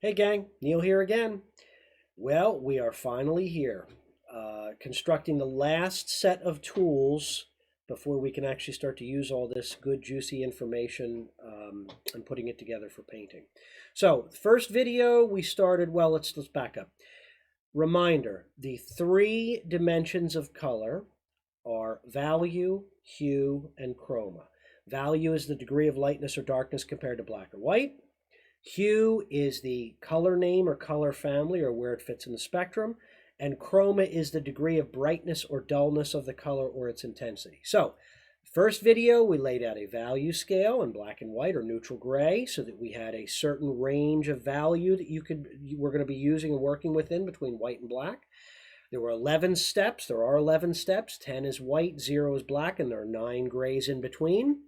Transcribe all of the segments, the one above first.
Hey gang, Neil here again. Well, we are finally here, constructing the last set of tools before we can actually start to use all this good juicy information and putting it together for painting. So, first video we started, well, let's back up. Reminder, the three dimensions of color are value, hue, and chroma. Value is the degree of lightness or darkness compared to black or white. Hue is the color name or color family or where it fits in the spectrum. And chroma is the degree of brightness or dullness of the color or its intensity. So, first video, we laid out a value scale in black and white or neutral gray so that we had a certain range of value that we're going to be using and working within between white and black. There were 11 steps. There are 11 steps. 10 is white, 0 is black, and there are 9 grays in between.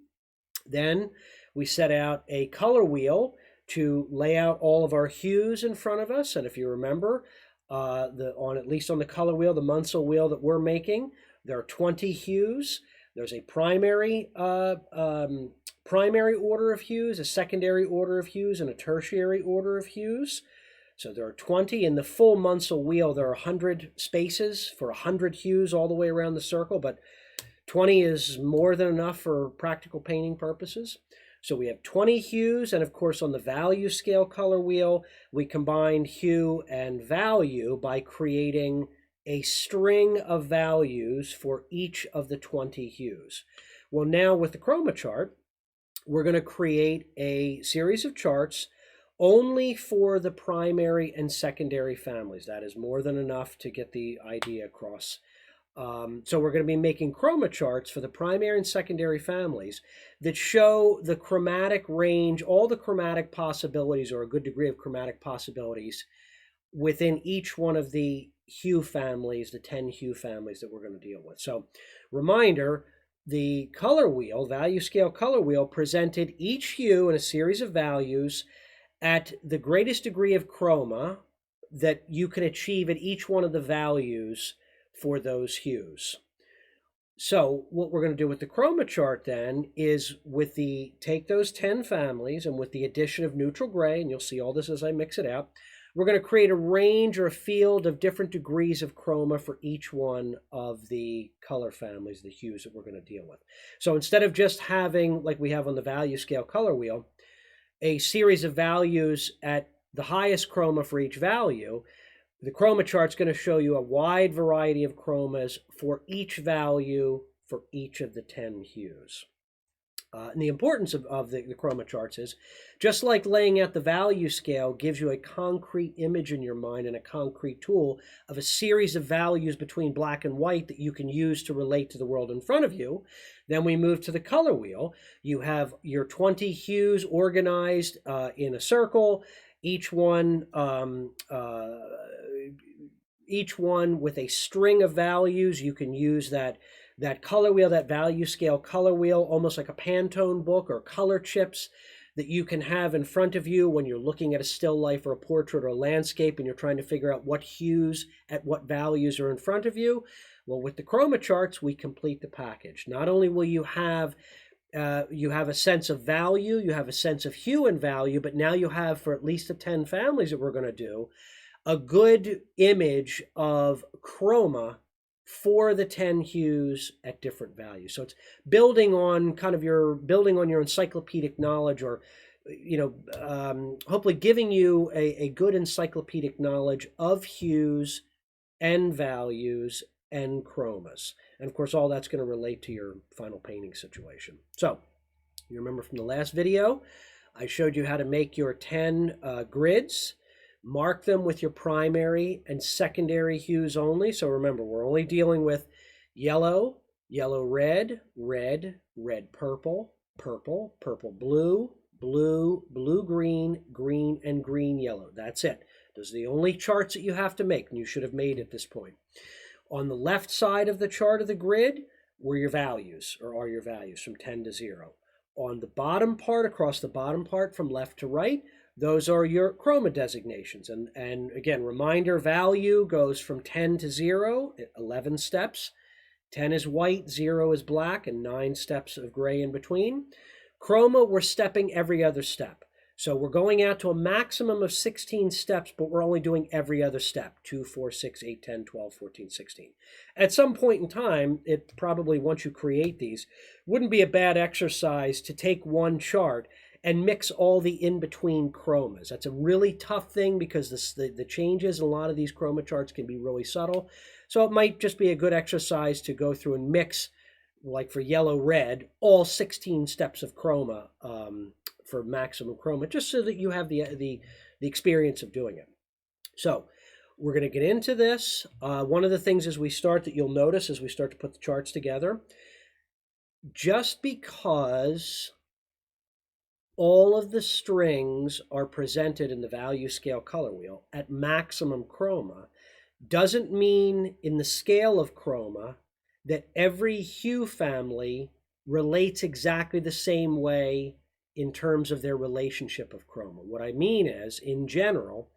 Then we set out a color wheel to lay out all of our hues in front of us. And if you remember, at least on the color wheel, the Munsell wheel that we're making, there are 20 hues. There's a primary order of hues, a secondary order of hues, and a tertiary order of hues. So there are 20. In the full Munsell wheel, there are 100 spaces for 100 hues all the way around the circle, but 20 is more than enough for practical painting purposes. So we have 20 hues, and of course on the value scale color wheel, we combined hue and value by creating a string of values for each of the 20 hues. Well, now with the chroma chart, we're going to create a series of charts only for the primary and secondary families. That is more than enough to get the idea across. So we're going to be making chroma charts for the primary and secondary families that show the chromatic range, all the chromatic possibilities or a good degree of chromatic possibilities within each one of the hue families, the 10 hue families that we're going to deal with. So reminder, the color wheel, value scale color wheel, presented each hue in a series of values at the greatest degree of chroma that you can achieve at each one of the values for those hues. So what we're going to do with the chroma chart then is take those 10 families and with the addition of neutral gray, and you'll see all this as I mix it out, we're going to create a range or a field of different degrees of chroma for each one of the color families, the hues that we're going to deal with. So instead of just having, like we have on the value scale color wheel, a series of values at the highest chroma for each value, the chroma chart is going to show you a wide variety of chromas for each value for each of the 10 hues. And the importance of the chroma charts is, just like laying out the value scale gives you a concrete image in your mind and a concrete tool of a series of values between black and white that you can use to relate to the world in front of you, then we move to the color wheel. You have your 20 hues organized in a circle, each one with a string of values. You can use that color wheel, that value scale color wheel, almost like a Pantone book or color chips that you can have in front of you when you're looking at a still life or a portrait or a landscape and you're trying to figure out what hues at what values are in front of you. Well, with the chroma charts, we complete the package. Not only will you have a sense of value, you have a sense of hue and value, but now you have, for at least the 10 families that we're going to do, a good image of chroma for the 10 hues at different values. So it's building on your encyclopedic knowledge, or hopefully giving you a good encyclopedic knowledge of hues and values and chromas. And of course, all that's going to relate to your final painting situation. So you remember from the last video, I showed you how to make your 10 grids. Mark them with your primary and secondary hues only. So remember, we're only dealing with yellow, yellow red, red, red purple, purple, purple blue, blue, blue green, green, and green yellow. That's it. Those are the only charts that you have to make, and you should have made at this point. On the left side of the chart of the grid are your values from 10 to 0. On the bottom part, across the bottom part from left to right, those are your chroma designations. And again, reminder, value goes from 10 to 0, 11 steps. 10 is white, 0 is black, and 9 steps of gray in between. Chroma, we're stepping every other step. So we're going out to a maximum of 16 steps, but we're only doing every other step, 2, 4, 6, 8, 10, 12, 14, 16. At some point in time, it probably, once you create these, wouldn't be a bad exercise to take one chart and mix all the in-between chromas. That's a really tough thing because the changes in a lot of these chroma charts can be really subtle. So it might just be a good exercise to go through and mix, like for yellow-red, all 16 steps of chroma for maximum chroma, just so that you have the experience of doing it. So we're going to get into this. One of the things as we start that you'll notice as we start to put the charts together, just because all of the strings are presented in the value scale color wheel at maximum chroma doesn't mean in the scale of chroma that every hue family relates exactly the same way in terms of their relationship of chroma. What I mean is, in general,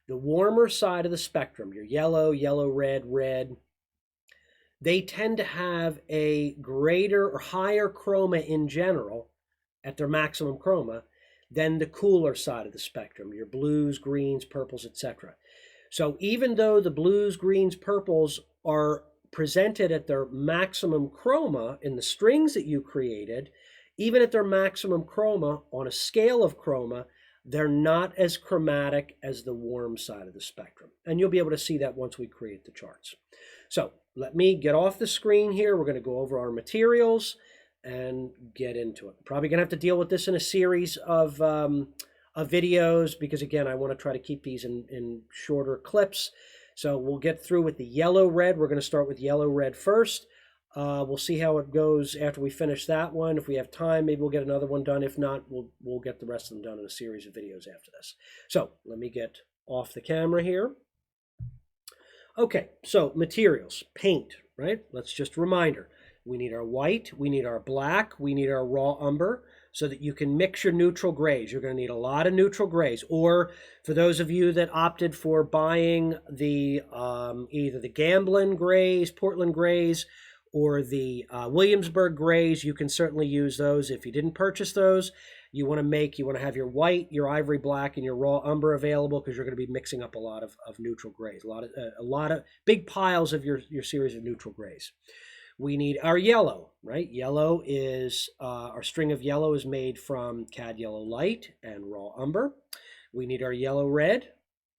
the warmer side of the spectrum, your yellow, yellow-red, red, they tend to have a greater or higher chroma in general at their maximum chroma than the cooler side of the spectrum, your blues, greens, purples, etc. So even though the blues, greens, purples are presented at their maximum chroma in the strings that you created, even at their maximum chroma on a scale of chroma, they're not as chromatic as the warm side of the spectrum. And you'll be able to see that once we create the charts. So let me get off the screen here. We're going to go over our materials and get into it. Probably going to have to deal with this in a series of videos because, again, I want to try to keep these in shorter clips. So we'll get through with the yellow-red. We're going to start with yellow-red first. We'll see how it goes after we finish that one. If we have time, maybe we'll get another one done. If not, we'll get the rest of them done in a series of videos after this. So let me get off the camera here. Okay, so materials, paint, right? Let's just a reminder. We need our white, we need our black, we need our raw umber so that you can mix your neutral grays. You're going to need a lot of neutral grays. Or for those of you that opted for buying the either the Gamblin grays, Portland grays, or the Williamsburg grays, you can certainly use those. If you didn't purchase those, you want to have your white, your ivory black, and your raw umber available because you're going to be mixing up a lot of neutral grays, a lot of big piles of your series of neutral grays. We need our yellow, right? Yellow is, our string of yellow is made from cad yellow light and raw umber. We need our yellow red,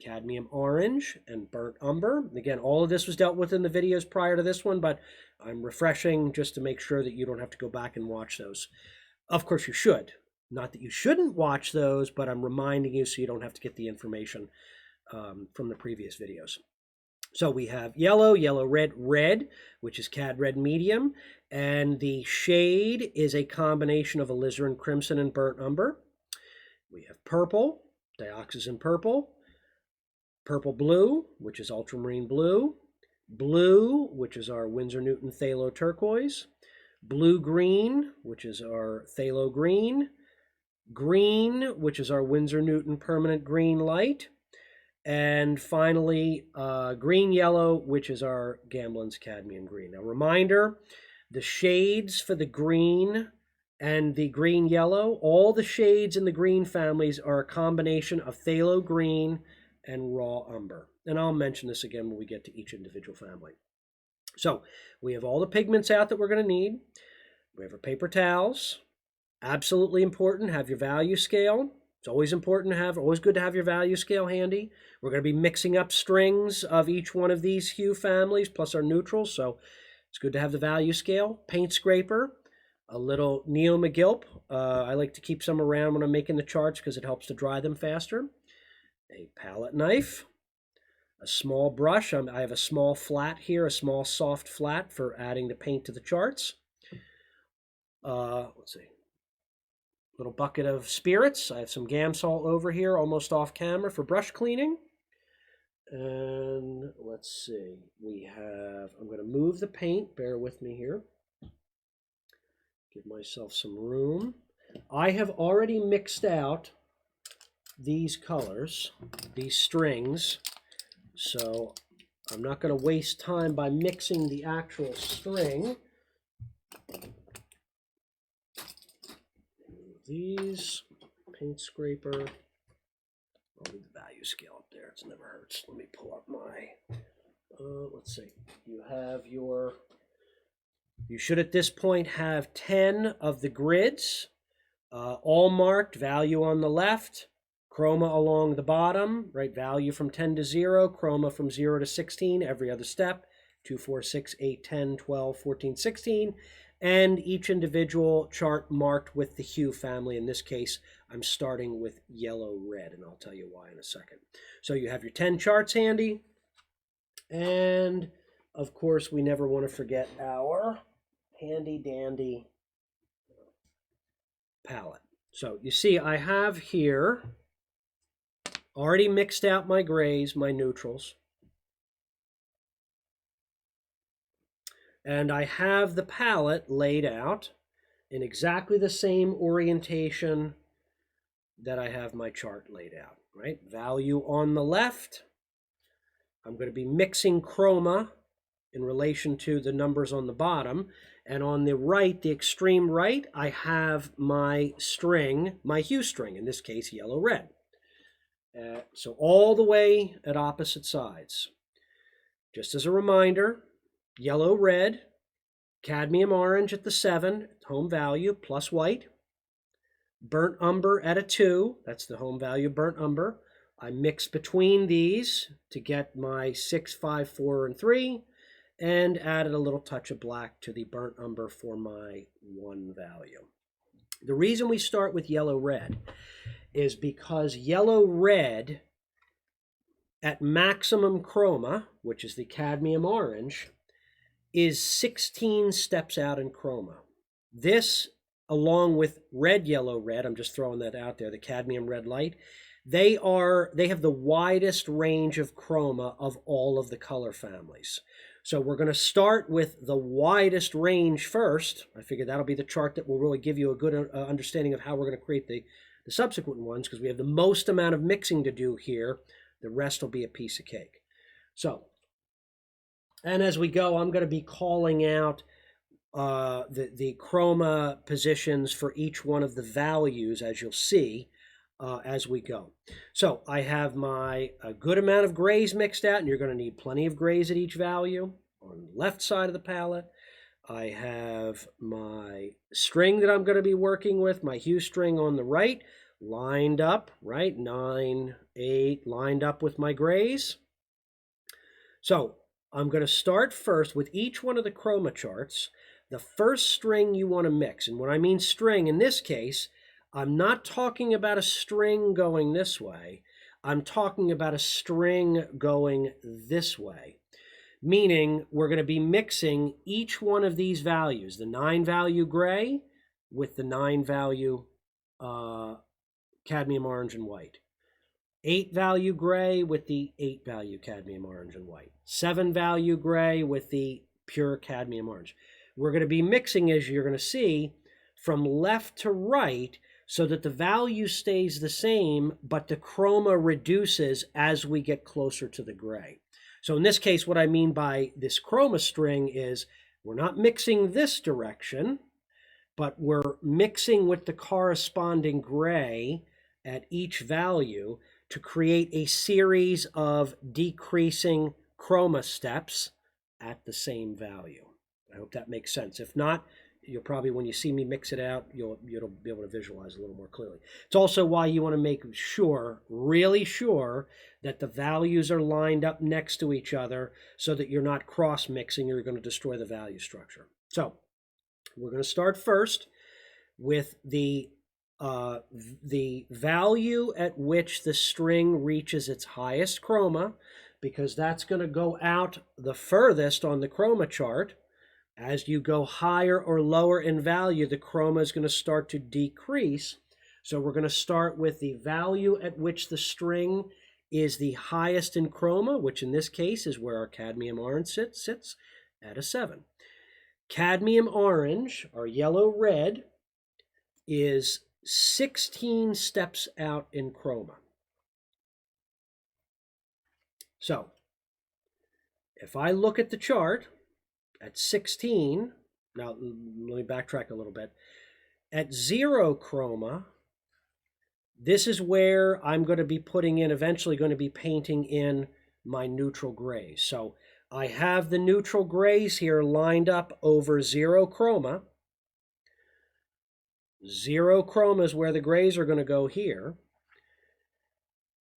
cadmium orange, and burnt umber. Again, all of this was dealt with in the videos prior to this one, but I'm refreshing just to make sure that you don't have to go back and watch those. Of course you should. Not that you shouldn't watch those, but I'm reminding you so you don't have to get the information from the previous videos. So we have yellow, yellow, red, red, which is cad red medium, and the shade is a combination of alizarin crimson and burnt umber. We have purple, dioxazine purple, purple blue, which is ultramarine blue, blue, which is our Winsor Newton phthalo turquoise, blue green, which is our phthalo green, green, which is our Winsor Newton permanent green light, and finally green yellow, which is our Gamblin's cadmium green. Now reminder, the shades for the green and the green yellow, all the shades in the green families are a combination of phthalo green and raw umber. And I'll mention this again when we get to each individual family. So we have all the pigments out that we're going to need. We have our paper towels. Absolutely important, have your value scale. It's always important to have, always good to have your value scale handy. We're going to be mixing up strings of each one of these hue families plus our neutrals, so it's good to have the value scale. Paint scraper, a little Neo McGilp. I like to keep some around when I'm making the charts because it helps to dry them faster. A palette knife, a small brush. I have a small flat here, a small soft flat for adding the paint to the charts. Let's see. Little bucket of spirits. I have some Gamsol over here, almost off camera for brush cleaning. And let's see, I'm going to move the paint, bear with me here. Give myself some room. I have already mixed out these colors, these strings, so I'm not going to waste time by mixing the actual string. These paint scraper. I'll leave the value scale up there. It never hurts. Let me pull up my, let's see. You should at this point have 10 of the grids, all marked, value on the left, chroma along the bottom, right? Value from 10 to 0, chroma from 0 to 16, every other step, 2, 4, 6, 8, 10, 12, 14, 16, and each individual chart marked with the hue family. In this case, I'm starting with yellow red, and I'll tell you why in a second. So you have your 10 charts handy, and of course, we never want to forget our handy dandy palette. So you see, I have here already mixed out my grays, my neutrals. And I have the palette laid out in exactly the same orientation that I have my chart laid out, right? Value on the left. I'm going to be mixing chroma in relation to the numbers on the bottom. And on the right, the extreme right, I have my string, my hue string, in this case, yellow-red. So all the way at opposite sides. Just as a reminder, yellow-red, cadmium orange at the 7, home value, plus white. Burnt umber at a 2, that's the home value burnt umber. I mix between these to get my 6, 5, 4, and 3, and added a little touch of black to the burnt umber for my 1 value. The reason we start with yellow-red is because yellow-red at maximum chroma, which is the cadmium orange, is 16 steps out in chroma. This, along with red, yellow, red, I'm just throwing that out there, the cadmium red light, they have the widest range of chroma of all of the color families. So we're going to start with the widest range first. I figure that'll be the chart that will really give you a good understanding of how we're going to create the subsequent ones, because we have the most amount of mixing to do here. The rest will be a piece of cake. So, and as we go, I'm going to be calling out the chroma positions for each one of the values, as you'll see, as we go. So I have a good amount of grays mixed out, and you're going to need plenty of grays at each value. On the left side of the palette, I have my string that I'm going to be working with, my hue string on the right, lined up, right, 9, 8, lined up with my grays. So I'm going to start first with each one of the chroma charts. The first string you want to mix, and when I mean string in this case, I'm not talking about a string going this way. I'm talking about a string going this way, meaning we're going to be mixing each one of these values, the 9 value gray with the 9 value cadmium orange and white. 8 value gray with the 8 value cadmium orange and white. 7 value gray with the pure cadmium orange. We're going to be mixing, as you're going to see, from left to right so that the value stays the same, but the chroma reduces as we get closer to the gray. So in this case, what I mean by this chroma string is we're not mixing this direction, but we're mixing with the corresponding gray at each value to create a series of decreasing chroma steps at the same value. I hope that makes sense. If not, you'll probably, when you see me mix it out, you'll be able to visualize a little more clearly. It's also why you want to make sure, really sure, that the values are lined up next to each other so that you're not cross-mixing or you're going to destroy the value structure. So we're going to start first with the value at which the string reaches its highest chroma, because that's going to go out the furthest on the chroma chart. As you go higher or lower in value, the chroma is going to start to decrease. So we're going to start with the value at which the string is the highest in chroma, which in this case is where our cadmium orange sits at a 7. Cadmium orange, or yellow-red, is 16 steps out in chroma. So if I look at the chart, at 16, now let me backtrack a little bit. At 0 chroma, this is where I'm going to be putting in, eventually going to be painting in my neutral grays. So I have the neutral grays here lined up over 0 chroma. 0 chroma is where the grays are going to go here.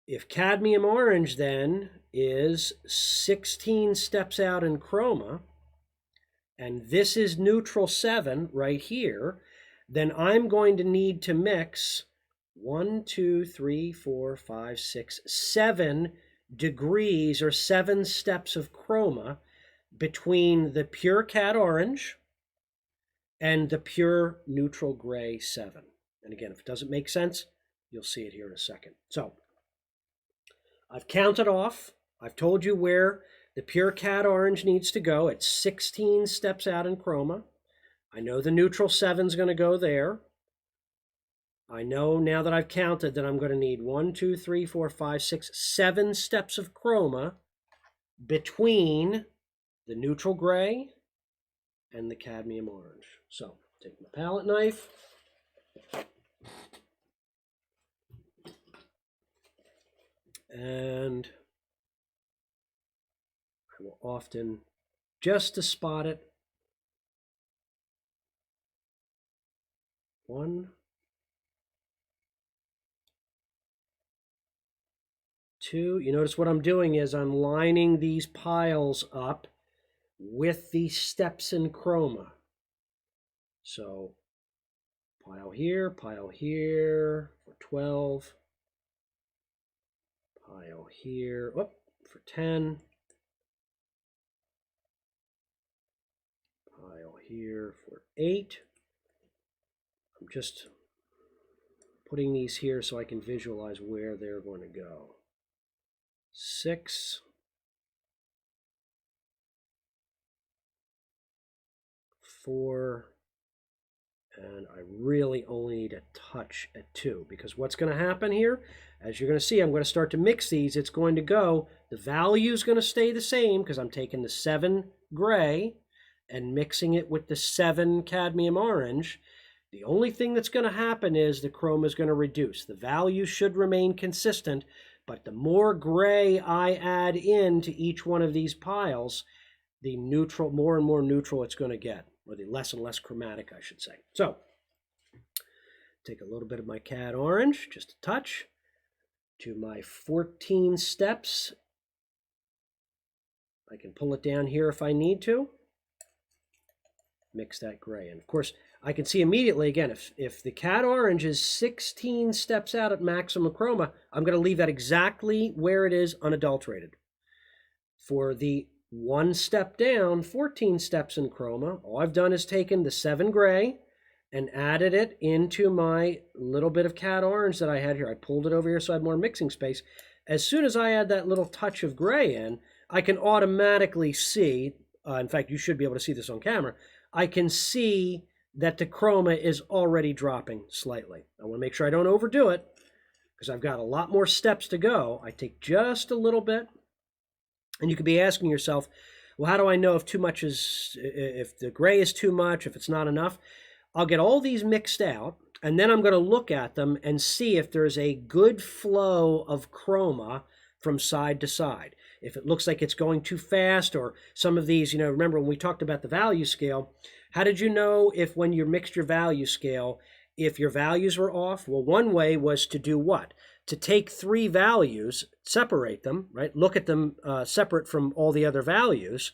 If cadmium orange then is 16 steps out in chroma, and this is neutral 7 right here, then I'm going to need to mix 1, 2, 3, 4, 5, 6, 7 degrees or 7 steps of chroma between the pure cad orange and the pure neutral gray 7. And again, if it doesn't make sense, you'll see it here in a second. So I've counted off. I've told you where the pure cad orange needs to go. It's 16 steps out in chroma. I know the neutral 7 is going to go there. I know now that I've counted that I'm going to need 1, 2, 3, 4, 5, 6, 7 steps of chroma between the neutral gray and the cadmium orange. So take my palette knife. And I will often, just to spot it, 1, 2. You notice what I'm doing is I'm lining these piles up with the steps in chroma. So pile here for 12. Pile here, for 10. Pile here for 8. I'm just putting these here so I can visualize where they're going to go. 6. 4. And I really only need a touch at 2, because what's going to happen here, as you're going to see, I'm going to start to mix these. It's going to go, the value is going to stay the same because I'm taking the 7 gray and mixing it with the 7 cadmium orange. The only thing that's going to happen is the chroma is going to reduce. The value should remain consistent, but the more gray I add into each one of these piles, the neutral, more and more neutral it's going to get, or the less and less chromatic, I should say. So, take a little bit of my cad orange, just a touch, to my 14 steps. I can pull it down here if I need to. Mix that gray in. Of course, I can see immediately, again, if the cad orange is 16 steps out at maximum chroma, I'm going to leave that exactly where it is, unadulterated. For the 1 step down, 14 steps in chroma, all I've done is taken the 7 gray and added it into my little bit of cad orange that I had here. I pulled it over here so I had more mixing space. As soon as I add that little touch of gray in, I can automatically see, in fact, you should be able to see this on camera, I can see that the chroma is already dropping slightly. I want to make sure I don't overdo it because I've got a lot more steps to go. I take just a little bit, and you could be asking yourself, well, how do I know if too much is, if the gray is too much, if it's not enough? I'll get all these mixed out, and then I'm going to look at them and see if there's a good flow of chroma from side to side. If it looks like it's going too fast, or some of these, remember when we talked about the value scale, how did you know if when you mixed your value scale, if your values were off? Well, one way was to do what? To take 3 values, separate them, right? Look at them separate from all the other values,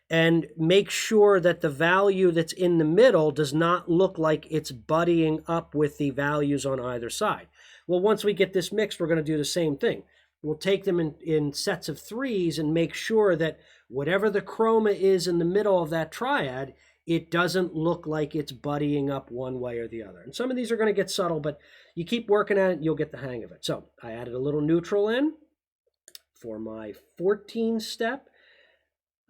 and make sure that the value that's in the middle does not look like it's buddying up with the values on either side. Well, once we get this mixed, we're going to do the same thing. We'll take them in sets of 3s and make sure that whatever the chroma is in the middle of that triad, it doesn't look like it's buddying up one way or the other. And some of these are going to get subtle, but you keep working at it, you'll get the hang of it. So I added a little neutral in for my 14 step.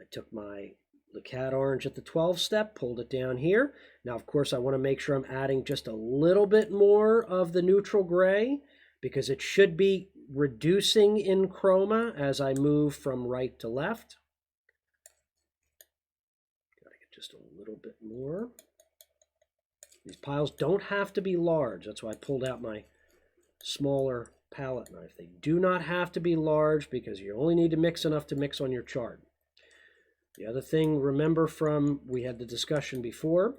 I took the cad orange at the 12 step, pulled it down here. Now, of course, I want to make sure I'm adding just a little bit more of the neutral gray because it should be reducing in chroma as I move from right to left. Got to get just a little bit more. These piles don't have to be large. That's why I pulled out my smaller palette knife. They do not have to be large because you only need to mix enough to mix on your chart. The other thing, remember from, we had the discussion before,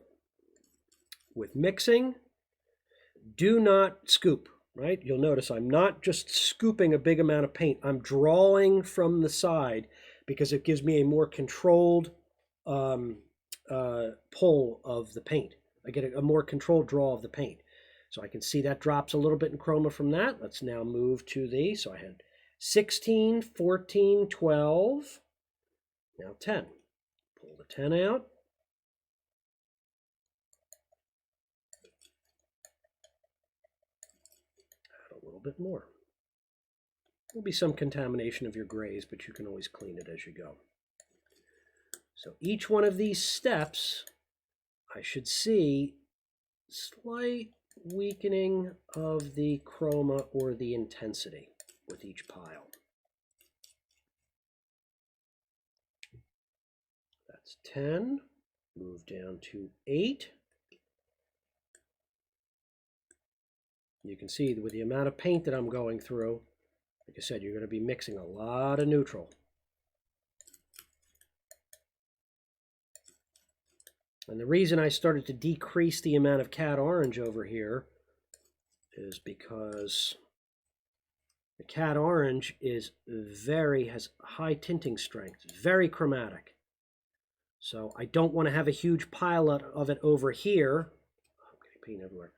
with mixing, do not scoop, right? You'll notice I'm not just scooping a big amount of paint. I'm drawing from the side because it gives me a more controlled pull of the paint. I get a more controlled draw of the paint. So I can see that drops a little bit in Chroma from that. Let's now move to the, so I had 16, 14, 12, now 10. Pull the 10 out. Add a little bit more. There'll be some contamination of your grays, but you can always clean it as you go. So each one of these steps, I should see slight weakening of the chroma or the intensity with each pile. That's 10. Move down to 8. You can see with the amount of paint that I'm going through, like I said, you're going to be mixing a lot of neutral. And the reason I started to decrease the amount of cad orange over here is because the cad orange has high tinting strength, very chromatic. So I don't want to have a huge pile of it over here. Okay, paint everywhere.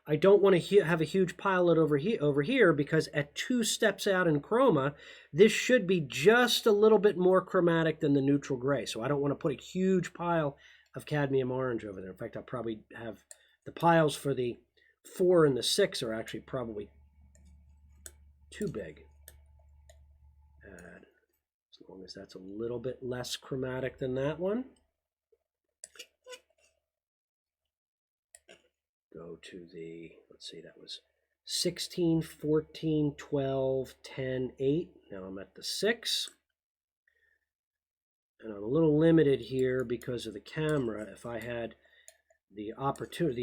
I don't want to have a huge pile over here because at 2 steps out in chroma, this should be just a little bit more chromatic than the neutral gray. So I don't want to put a huge pile of cadmium orange over there. In fact, I'll probably have the piles for the 4 and the 6 are actually probably too big. Add, as long as that's a little bit less chromatic than that one. Go to the, let's see, that was 16, 14, 12, 10, 8. Now I'm at the 6. And I'm a little limited here because of the camera. If I had the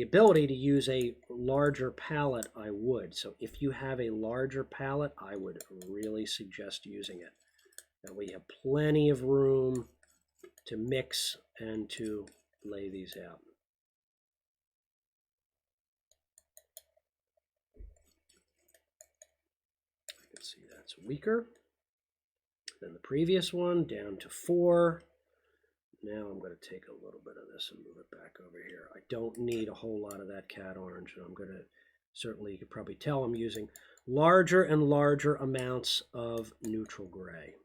ability to use a larger palette, I would. So if you have a larger palette, I would really suggest using it. That way you have plenty of room to mix and to lay these out. I can see that's weaker than the previous one, down to 4. Now I'm going to take a little bit of this and move it back over here. I don't need a whole lot of that cad orange, and I'm going to, certainly you could probably tell I'm using larger and larger amounts of neutral gray.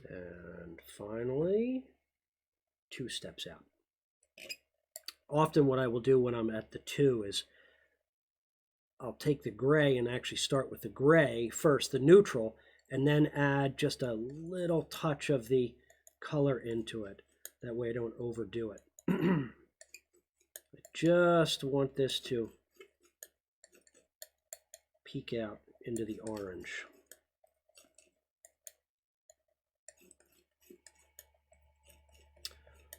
And finally, 2 steps out. Often what I will do when I'm at the 2 is I'll take the gray and actually start with the gray first, the neutral, and then add just a little touch of the color into it. That way I don't overdo it. I just want this to peek out into the orange.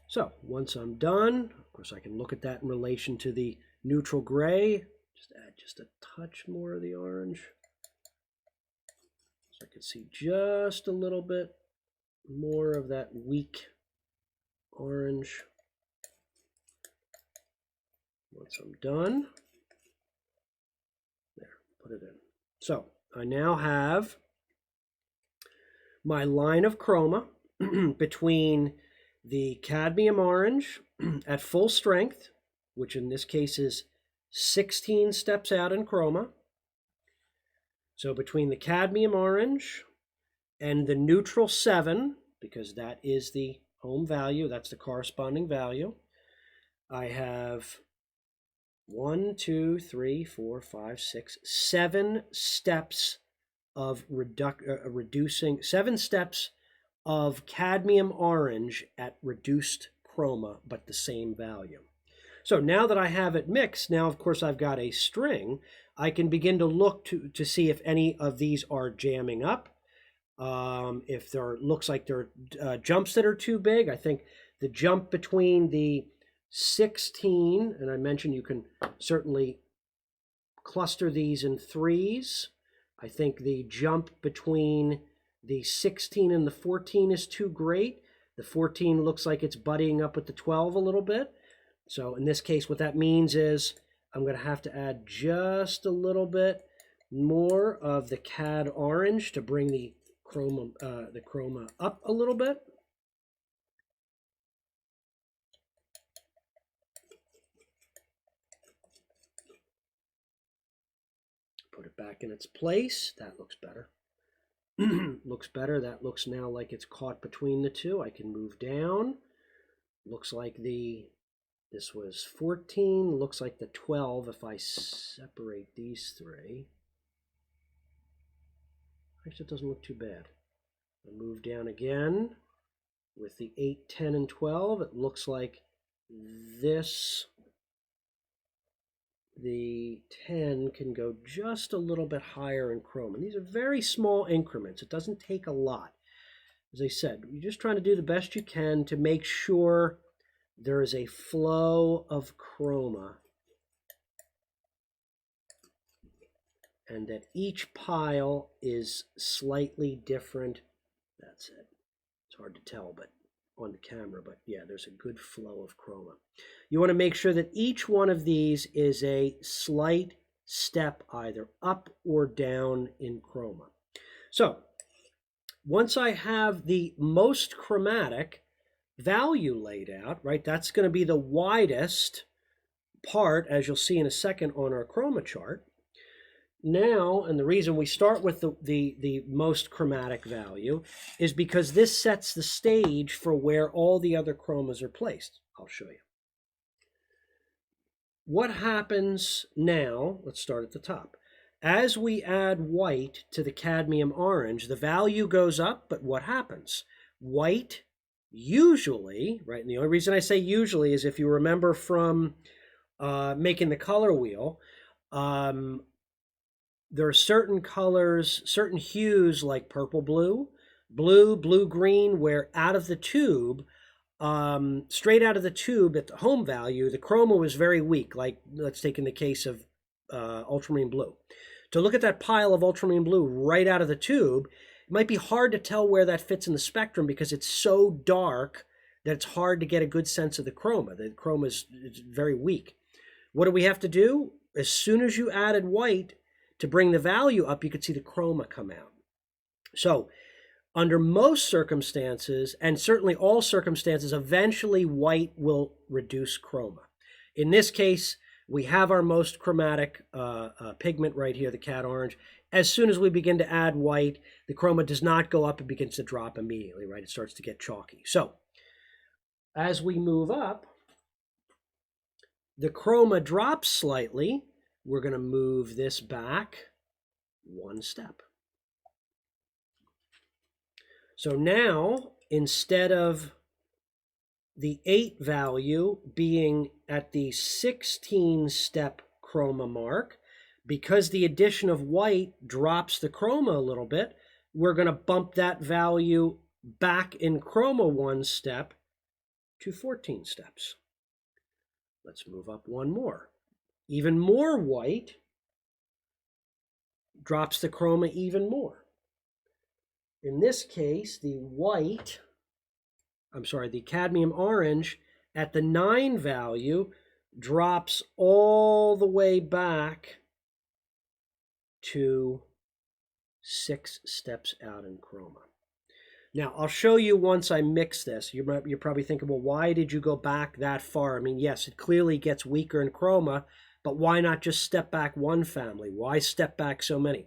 So once I'm done, of course I can look at that in relation to the neutral gray. Just add just a touch more of the orange. So I can see just a little bit more of that weak orange. Once I'm done, there, put it in. So I now have my line of chroma between the cadmium orange at full strength, which in this case is 16 steps out in chroma. So between the cadmium orange and the neutral 7, because that is the home value, that's the corresponding value, I have 1, 2, 3, 4, 5, 6, 7 steps of reducing, 7 steps of cadmium orange at reduced chroma, but the same value. So now that I have it mixed, now of course I've got a string, I can begin to look to see if any of these are jamming up. If there looks like there are jumps that are too big, I think the jump between the 16, and I mentioned you can certainly cluster these in threes. I think the jump between the 16 and the 14 is too great. The 14 looks like it's buddying up with the 12 a little bit. So in this case, what that means is I'm going to have to add just a little bit more of the cad orange to bring the chroma up a little bit. Put it back in its place. That looks better. Looks better. That looks now like it's caught between the two. I can move down. Looks like this was 14. Looks like the 12 if I separate these three. Actually, it doesn't look too bad. I move down again with the 8, 10, and 12. It looks like this, the 10 can go just a little bit higher in chroma. And these are very small increments. It doesn't take a lot. As I said, you're just trying to do the best you can to make sure there is a flow of chroma and that each pile is slightly different. That's it. It's hard to tell but on the camera, but yeah, there's a good flow of chroma. You want to make sure that each one of these is a slight step either up or down in chroma. So once I have the most chromatic value laid out, right, that's going to be the widest part, as you'll see in a second on our chroma chart. Now, and the reason we start with the most chromatic value is because this sets the stage for where all the other chromas are placed. I'll show you. What happens now, let's start at the top. As we add white to the cadmium orange, the value goes up, but what happens? White usually, right, and the only reason I say usually is if you remember from making the color wheel, there are certain colors, certain hues like purple, blue, blue, green, where out of the tube, straight out of the tube at the home value, the chroma was very weak. Like let's take in the case of ultramarine blue. To look at that pile of ultramarine blue right out of the tube, it might be hard to tell where that fits in the spectrum because it's so dark that it's hard to get a good sense of the chroma. The chroma is very weak. What do we have to do? As soon as you added white, to bring the value up, you could see the chroma come out. So under most circumstances, and certainly all circumstances, eventually white will reduce chroma. In this case, we have our most chromatic pigment right here, the cad orange. As soon as we begin to add white, the chroma does not go up, it begins to drop immediately, right? It starts to get chalky. So as we move up, the chroma drops slightly. We're going to move this back one step. So now, instead of the 8 value being at the 16-step chroma mark, because the addition of white drops the chroma a little bit, we're going to bump that value back in chroma one step to 14 steps. Let's move up one more. Even more white drops the chroma even more. In this case, the cadmium orange at the 9 value drops all the way back to 6 steps out in chroma. Now, I'll show you once I mix this. You're probably thinking, well, why did you go back that far? I mean, yes, it clearly gets weaker in chroma, but why not just step back one family? Why step back so many?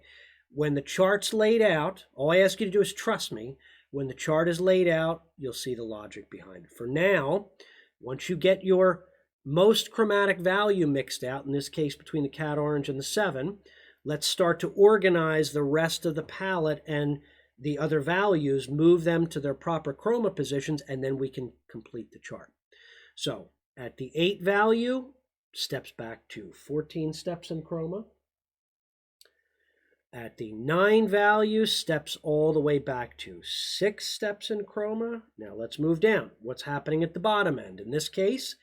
When the chart's laid out, all I ask you to do is trust me. When the chart is laid out, you'll see the logic behind it. For now, once you get your most chromatic value mixed out, in this case between the cad orange and the 7, let's start to organize the rest of the palette and the other values, move them to their proper chroma positions, and then we can complete the chart. So At the 8 value, steps back to 14 steps in Chroma. At the 9 value, steps all the way back to 6 steps in Chroma. Now let's move down. What's happening at the bottom end? In this case,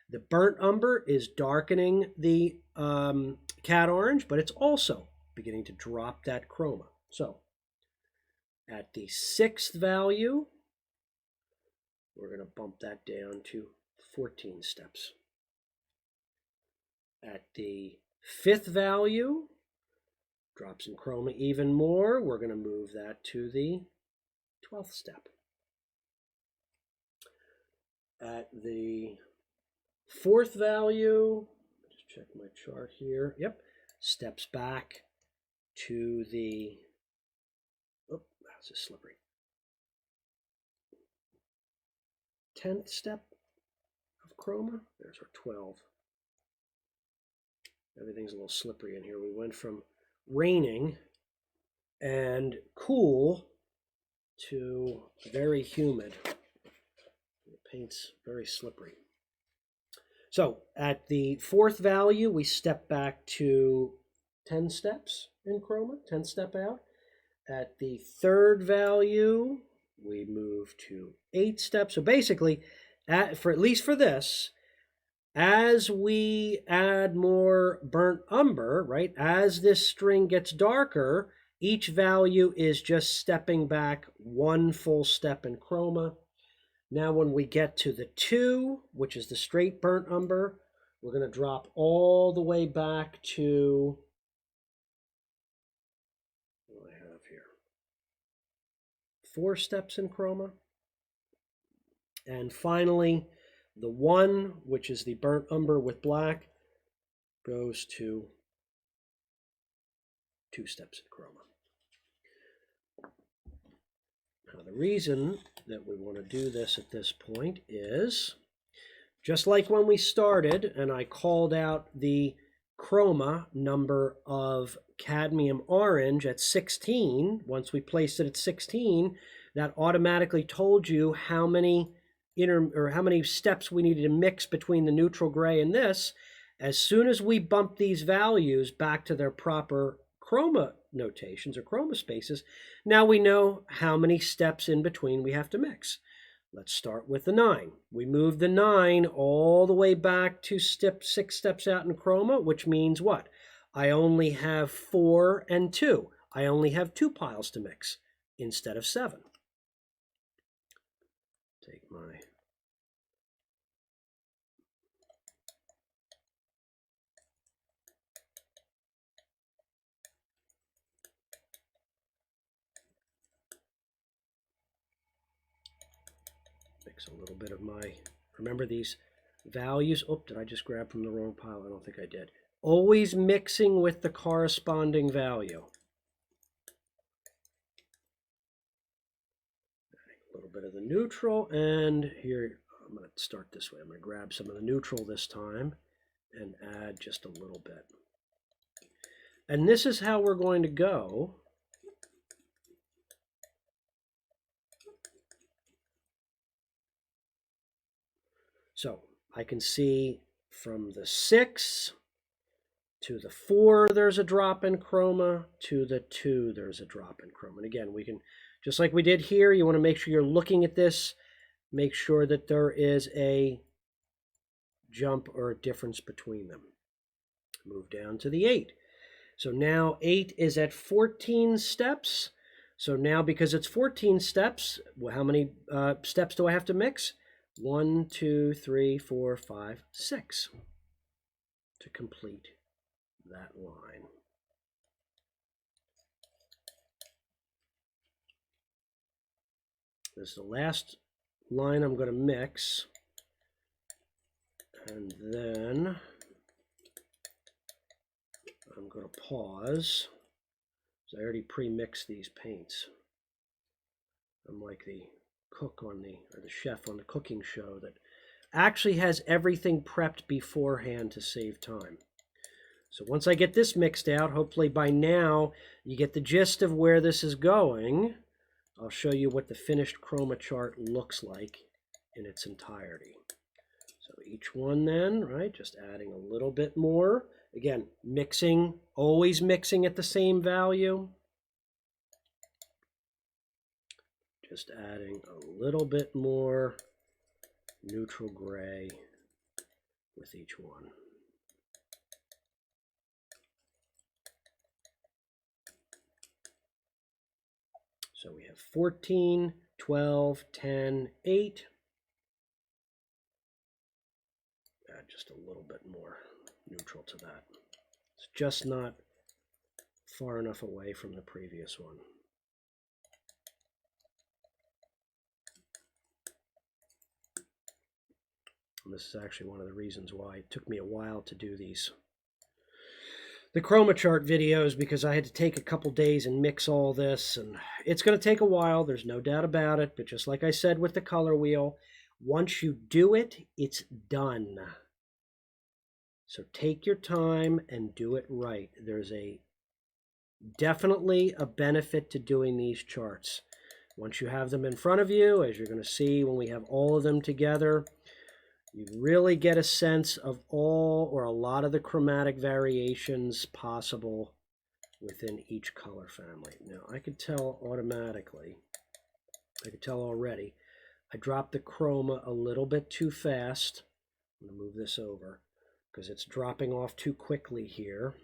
the burnt umber is darkening the cat orange, but it's also beginning to drop that chroma. So at the 6th value, we're going to bump that down to 14 steps. At the 5th value, drops in chroma even more. We're going to move that to the 12th step. At the 4th value, just check my chart here. Yep, steps back to the, oh, that's a slippery. 10th step of chroma. There's our 12. Everything's a little slippery in here. We went from raining and cool to very humid. The paint's very slippery. So at the 4th value, we step back to 10 steps in chroma, 10 step out. At the 3rd value, we move to 8 steps. So basically, at least for this, as we add more burnt umber, right, as this string gets darker, each value is just stepping back 1 full step in chroma. Now when we get to the 2, which is the straight burnt umber, we're going to drop all the way back to, what do I have here, 4 steps in chroma. And finally, the 1, which is the burnt umber with black, goes to 2 steps in chroma. Now the reason that we want to do this at this point is, just like when we started and I called out the chroma number of cadmium orange at 16, once we placed it at 16, that automatically told you how many how many steps we needed to mix between the neutral gray and this. As soon as we bump these values back to their proper chroma notations or chroma spaces, now we know how many steps in between we have to mix. Let's start with the 9. We move the 9 all the way back to 6 steps out in chroma, which means what? I only have 4 and 2. I only have 2 piles to mix instead of 7. Take my mix a little bit of my, remember these values, oh, did I just grab from the wrong pile? I don't think I did. Always mixing with the corresponding value. A little bit of the neutral, and here I'm going to start this way. I'm going to grab some of the neutral this time and add just a little bit. And this is how we're going to go. So I can see from the 6 to the 4 there's a drop in chroma, to the 2 there's a drop in chroma. And again, we can, just like we did here, you want to make sure you're looking at this, make sure that there is a jump or a difference between them. Move down to the 8. So now 8 is at 14 steps. So now because it's 14 steps, well, how many steps do I have to mix? 1, 2, 3, 4, 5, 6 to complete that line. This is the last line I'm going to mix, and then I'm going to pause, because I already pre-mixed these paints. I'm like the cook on the, or the chef on the cooking show that actually has everything prepped beforehand to save time. So once I get this mixed out, hopefully by now you get the gist of where this is going. I'll show you what the finished chroma chart looks like in its entirety. So each one then, right, just adding a little bit more. Again, mixing, always mixing at the same value. Just adding a little bit more neutral gray with each one. So we have 14, 12, 10, 8. Add just a little bit more neutral to that. It's just not far enough away from the previous one. And this is actually one of the reasons why it took me a while to do the Chroma chart videos, because I had to take a couple days and mix all this, and it's going to take a while, there's no doubt about it, but just like I said with the color wheel, once you do it, it's done. So take your time and do it right. There's definitely a benefit to doing these charts. Once you have them in front of you, as you're going to see when we have all of them together, you really get a sense of all or a lot of the chromatic variations possible within each color family. Now, I could tell automatically, I could tell already, I dropped the chroma a little bit too fast. I'm going to move this over because it's dropping off too quickly here.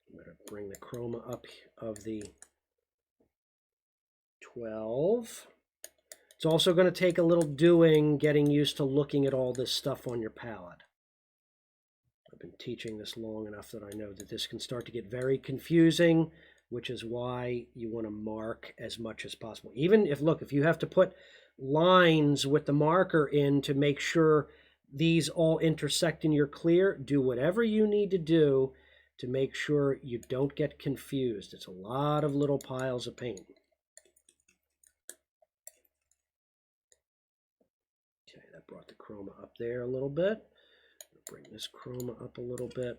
I'm going to bring the chroma up of the 12. It's also going to take a little doing, getting used to looking at all this stuff on your palette. I've been teaching this long enough that I know that this can start to get very confusing, which is why you want to mark as much as possible. Even if, look, if you have to put lines with the marker in to make sure these all intersect in your clear, do whatever you need to do to make sure you don't get confused. It's a lot of little piles of paint. Brought the chroma up there a little bit. Bring this chroma up a little bit.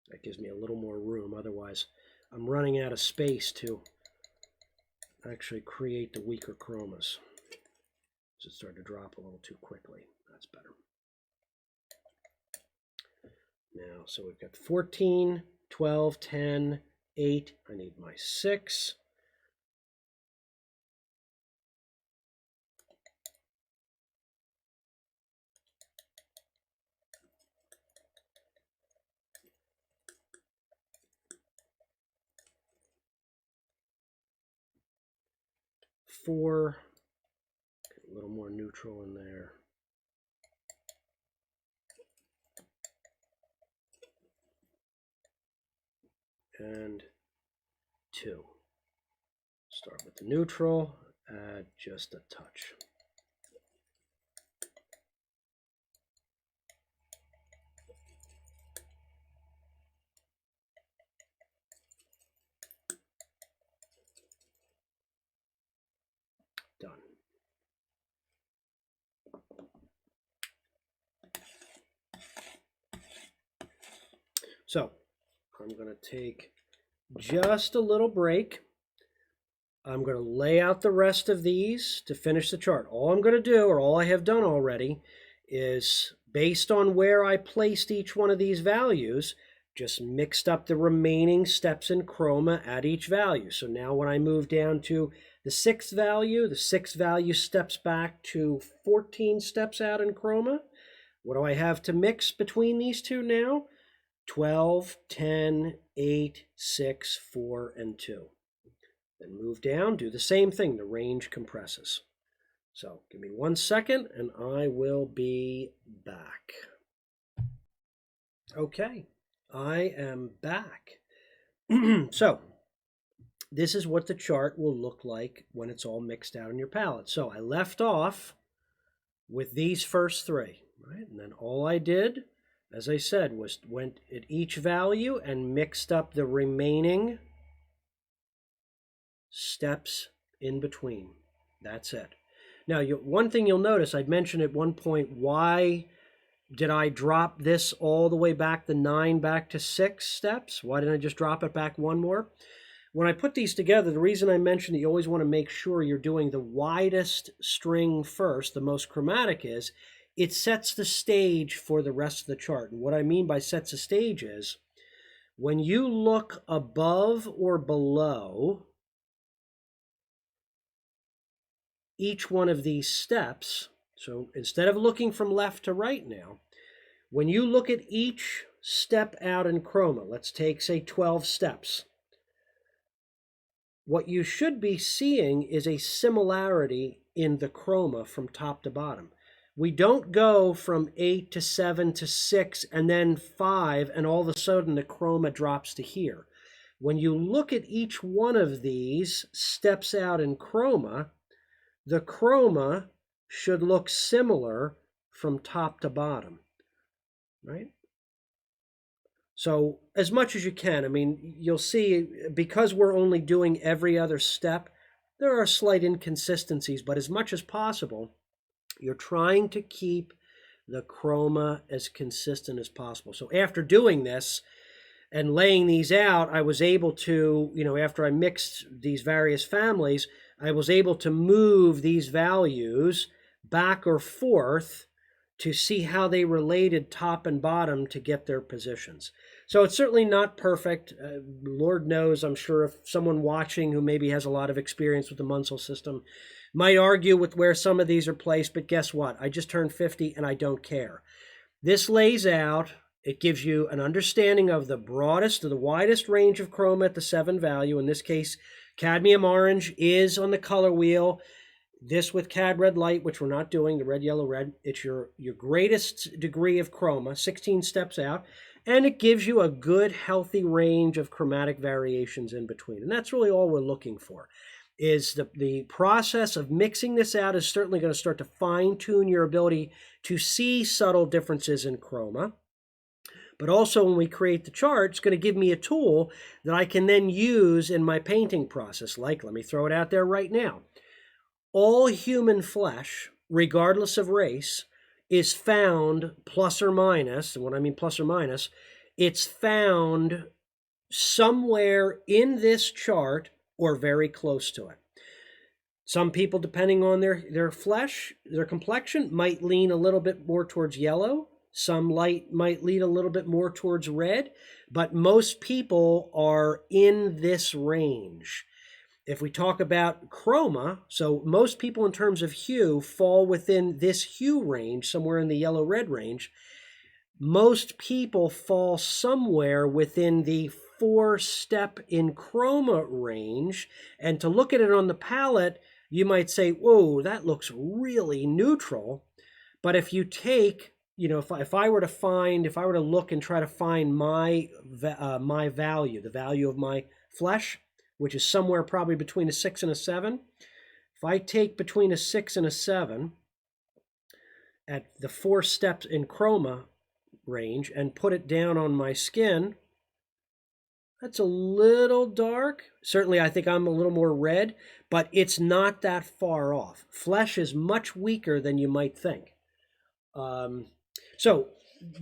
That gives me a little more room. Otherwise, I'm running out of space to actually create the weaker chromas. So it started to drop a little too quickly. That's better. Now, so we've got 14, 12, 10, 8. I need my 6. Four, get a little more neutral in there. And 2. Start with the neutral, add just a touch. Done. So I'm going to take just a little break. I'm going to lay out the rest of these to finish the chart. All I'm going to do, or all I have done already, is based on where I placed each one of these values, just mixed up the remaining steps in chroma at each value. So now when I move down to the 6th value steps back to 14 steps out in chroma. What do I have to mix between these two now? 12, 10, 8, 6, 4, and 2. Then move down, do the same thing. The range compresses. So give me 1 second and I will be back. Okay, I am back. So this is what the chart will look like when it's all mixed out in your palette. So I left off with these first 3, right? And then all I did, as I said, was went at each value and mixed up the remaining steps in between. That's it. Now, one thing you'll notice, I'd mentioned at one point, why did I drop this all the way back, the 9 back to 6 steps? Why didn't I just drop it back 1 more? when I put these together, the reason I mentioned that you always want to make sure you're doing the widest string first, the most chromatic is, it sets the stage for the rest of the chart. And what I mean by sets the stage is, when you look above or below each one of these steps, so instead of looking from left to right now, when you look at each step out in Chroma, let's take, say, 12 steps, what you should be seeing is a similarity in the Chroma from top to bottom. We don't go from 8 to 7 to 6 and then 5, and all of a sudden the Chroma drops to here. When you look at each one of these steps out in Chroma, the Chroma should look similar from top to bottom, right? So as much as you can, I mean, you'll see, because we're only doing every other step, there are slight inconsistencies, but as much as possible, you're trying to keep the Chroma as consistent as possible. So after doing this and laying these out, I was able to, after I mixed these various families, I was able to move these values back or forth to see how they related top and bottom to get their positions. So it's certainly not perfect. Lord knows, I'm sure if someone watching who maybe has a lot of experience with the Munsell system might argue with where some of these are placed, but guess what? I just turned 50 and I don't care. This lays out, it gives you an understanding of the broadest or the widest range of chroma at the 7 value. In this case, cadmium orange is on the color wheel. This with cad red light, which we're not doing, the red, yellow, red, it's your greatest degree of chroma, 16 steps out, and it gives you a good, healthy range of chromatic variations in between. And that's really all we're looking for, is the process of mixing this out is certainly going to start to fine-tune your ability to see subtle differences in chroma. But also when we create the chart, it's going to give me a tool that I can then use in my painting process. Like, let me throw it out there right now. All human flesh, regardless of race, is found plus or minus, and when I mean plus or minus, it's found somewhere in this chart or very close to it. Some people, depending on their flesh, their complexion, might lean a little bit more towards yellow. Some light might lean a little bit more towards red, but most people are in this range. If we talk about chroma, so most people in terms of hue fall within this hue range, somewhere in the yellow-red range. Most people fall somewhere within the 4-step in chroma range. And to look at it on the palette, you might say, whoa, that looks really neutral. But if you take, if I were to look and try to find my value, the value of my flesh, which is somewhere probably between a 6 and a 7. If I take between a 6 and a 7 at the 4 steps in chroma range and put it down on my skin, that's a little dark. Certainly I think I'm a little more red, but it's not that far off. Flesh is much weaker than you might think. So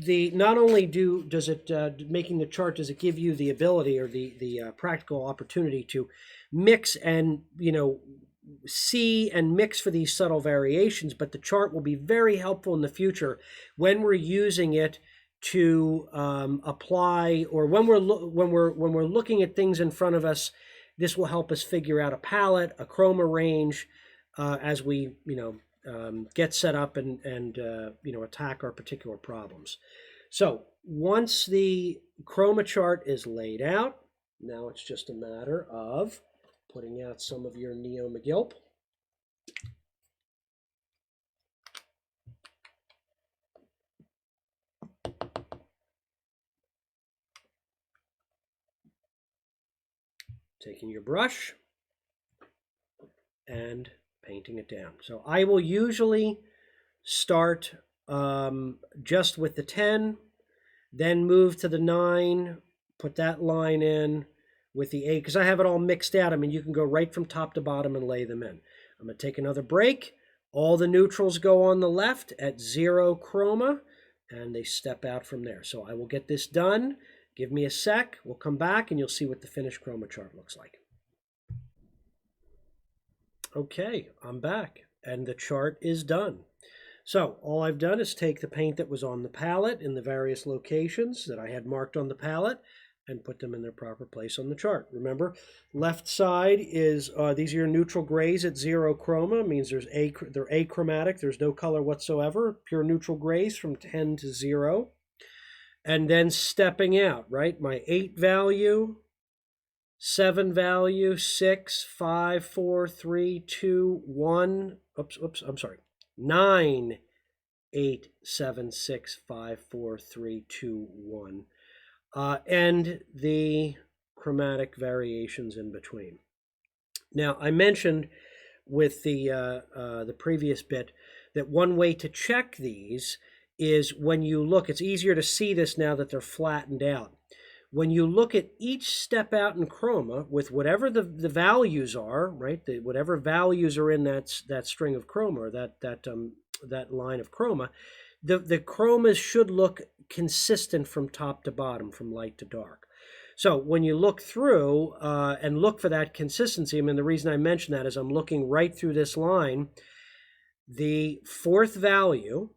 not only does it making the chart, does it give you the ability or the practical opportunity to mix and see and mix for these subtle variations, but the chart will be very helpful in the future when we're using it to apply, or when we're looking at things in front of us. This will help us figure out a palette, a chroma range, as we get set up and attack our particular problems. So once the chroma chart is laid out, now it's just a matter of putting out some of your Neo McGilp. Taking your brush and painting it down. So I will usually start just with the 10, then move to the 9, put that line in with the 8, because I have it all mixed out. I mean, you can go right from top to bottom and lay them in. I'm going to take another break. All the neutrals go on the left at 0 chroma, and they step out from there. So I will get this done. Give me a sec. We'll come back, and you'll see what the finished chroma chart looks like. Okay, I'm back and the chart is done. So all I've done is take the paint that was on the palette in the various locations that I had marked on the palette and put them in their proper place on the chart. Remember, left side is, these are your neutral grays at 0 chroma, means they're achromatic, there's no color whatsoever, pure neutral grays from 10 to 0. And then stepping out, right, my 8 value, 7 value, 6, 5, 4, 3, 2, 1, I'm sorry, 9, 8, 7, 6, 5, 4, 3, 2, 1. And the chromatic variations in between. Now, I mentioned with the previous bit that one way to check these is when you look, it's easier to see this now that they're flattened out. When you look at each step out in chroma with whatever the values are, right, whatever values are in that string of chroma, or that line of chroma, the chromas should look consistent from top to bottom, from light to dark. So when you look through and look for that consistency, I mean, the reason I mention that is I'm looking right through this line. The 4th value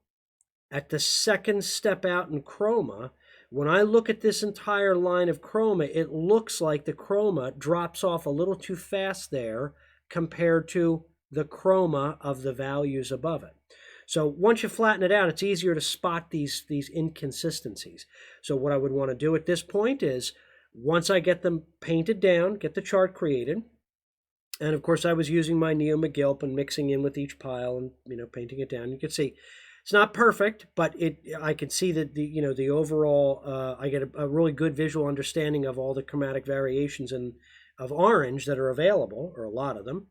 at the 2nd step out in chroma, when I look at this entire line of chroma, it looks like the chroma drops off a little too fast there compared to the chroma of the values above it. So once you flatten it out, it's easier to spot these inconsistencies. So what I would want to do at this point is, once I get them painted down, get the chart created, and of course I was using my Neo McGilp and mixing in with each pile and, you know, painting it down. You can see it's not perfect, but I can see that the overall, I get a really good visual understanding of all the chromatic variations of orange that are available, or a lot of them.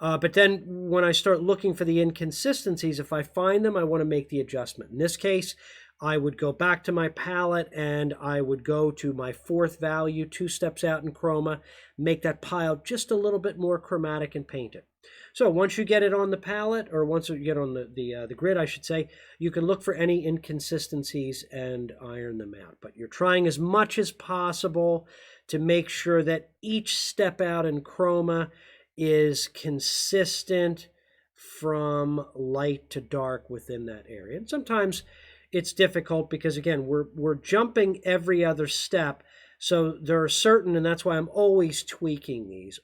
But then when I start looking for the inconsistencies, if I find them, I want to make the adjustment. In this case, I would go back to my palette and I would go to my 4th value, 2 steps out in chroma, make that pile just a little bit more chromatic and paint it. So once you get it on the palette, or once you get on the grid, I should say, you can look for any inconsistencies and iron them out. But you're trying as much as possible to make sure that each step out in chroma is consistent from light to dark within that area. And sometimes it's difficult because, again, we're jumping every other step. So there are certain, and that's why I'm always tweaking these,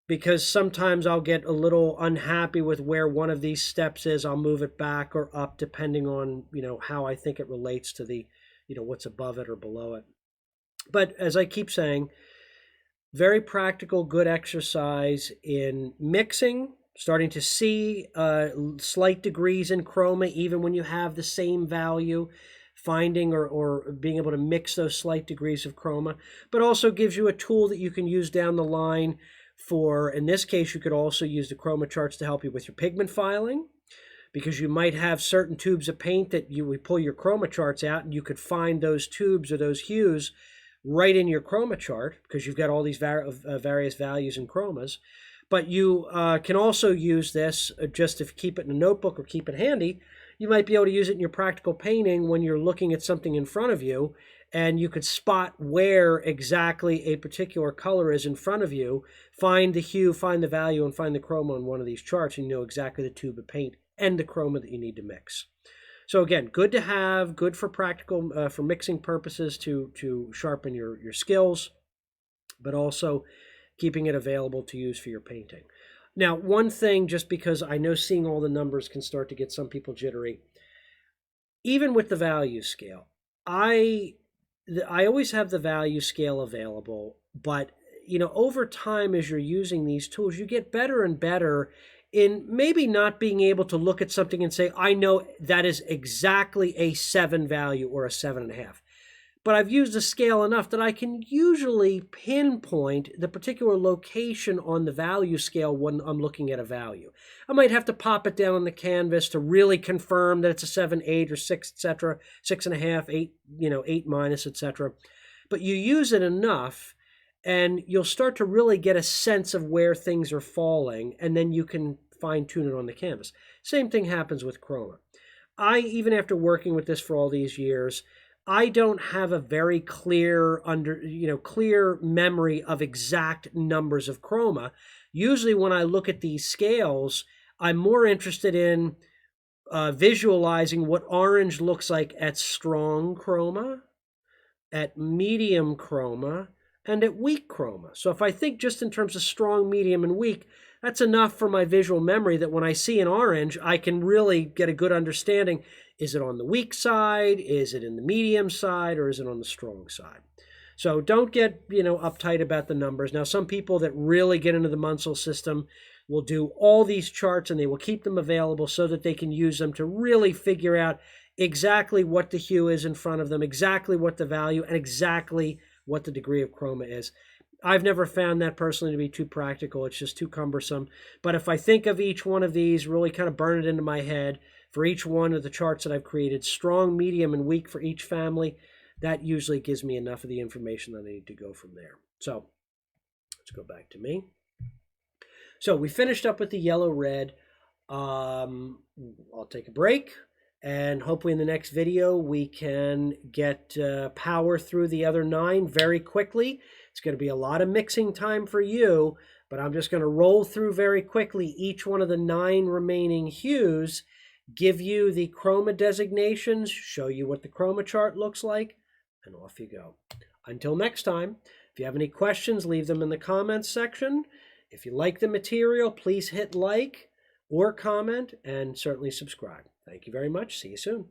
because sometimes I'll get a little unhappy with where one of these steps is. I'll move it back or up depending on, how I think it relates to the, what's above it or below it. But as I keep saying, very practical, good exercise in mixing, starting to see slight degrees in chroma, even when you have the same value, finding or being able to mix those slight degrees of chroma, but also gives you a tool that you can use down the line for, in this case, you could also use the chroma charts to help you with your pigment filing, because you might have certain tubes of paint that you would pull your chroma charts out and you could find those tubes or those hues right in your chroma chart because you've got all these various values in chromas. But you can also use this just to keep it in a notebook or keep it handy. You might be able to use it in your practical painting when you're looking at something in front of you, and you could spot where exactly a particular color is in front of you, find the hue, find the value, and find the chroma on one of these charts, and you know exactly the tube of paint and the chroma that you need to mix. So again, good to have, good for practical, for mixing purposes to sharpen your skills, but also keeping it available to use for your painting. Now, one thing, just because I know seeing all the numbers can start to get some people jittery, even with the value scale, I always have the value scale available, but over time as you're using these tools, you get better and better in maybe not being able to look at something and say, I know that is exactly a 7 value or a 7.5. But I've used the scale enough that I can usually pinpoint the particular location on the value scale when I'm looking at a value. I might have to pop it down on the canvas to really confirm that it's a 7, 8, or 6, etc., 6.5, 8, 8 minus, etc. But you use it enough, and you'll start to really get a sense of where things are falling, and then you can fine-tune it on the canvas. Same thing happens with chroma. Even after working with this for all these years, I don't have a very clear clear memory of exact numbers of chroma. Usually when I look at these scales, I'm more interested in visualizing what orange looks like at strong chroma, at medium chroma, and at weak chroma. So if I think just in terms of strong, medium, and weak, that's enough for my visual memory that when I see an orange, I can really get a good understanding. Is it on the weak side? Is it in the medium side? Or is it on the strong side? So don't get, uptight about the numbers. Now, some people that really get into the Munsell system will do all these charts and they will keep them available so that they can use them to really figure out exactly what the hue is in front of them, exactly what the value, and exactly what the degree of chroma is. I've never found that personally to be too practical. It's just too cumbersome. But if I think of each one of these, really kind of burn it into my head for each one of the charts that I've created, strong, medium, and weak for each family, that usually gives me enough of the information that I need to go from there. So let's go back to me. So we finished up with the yellow-red. I'll take a break, and hopefully in the next video we can get power through the other 9 very quickly. It's going to be a lot of mixing time for you, but I'm just going to roll through very quickly each one of the 9 remaining hues, give you the chroma designations, show you what the chroma chart looks like, and off you go. Until next time, if you have any questions, leave them in the comments section. If you like the material, please hit like or comment and certainly subscribe. Thank you very much. See you soon.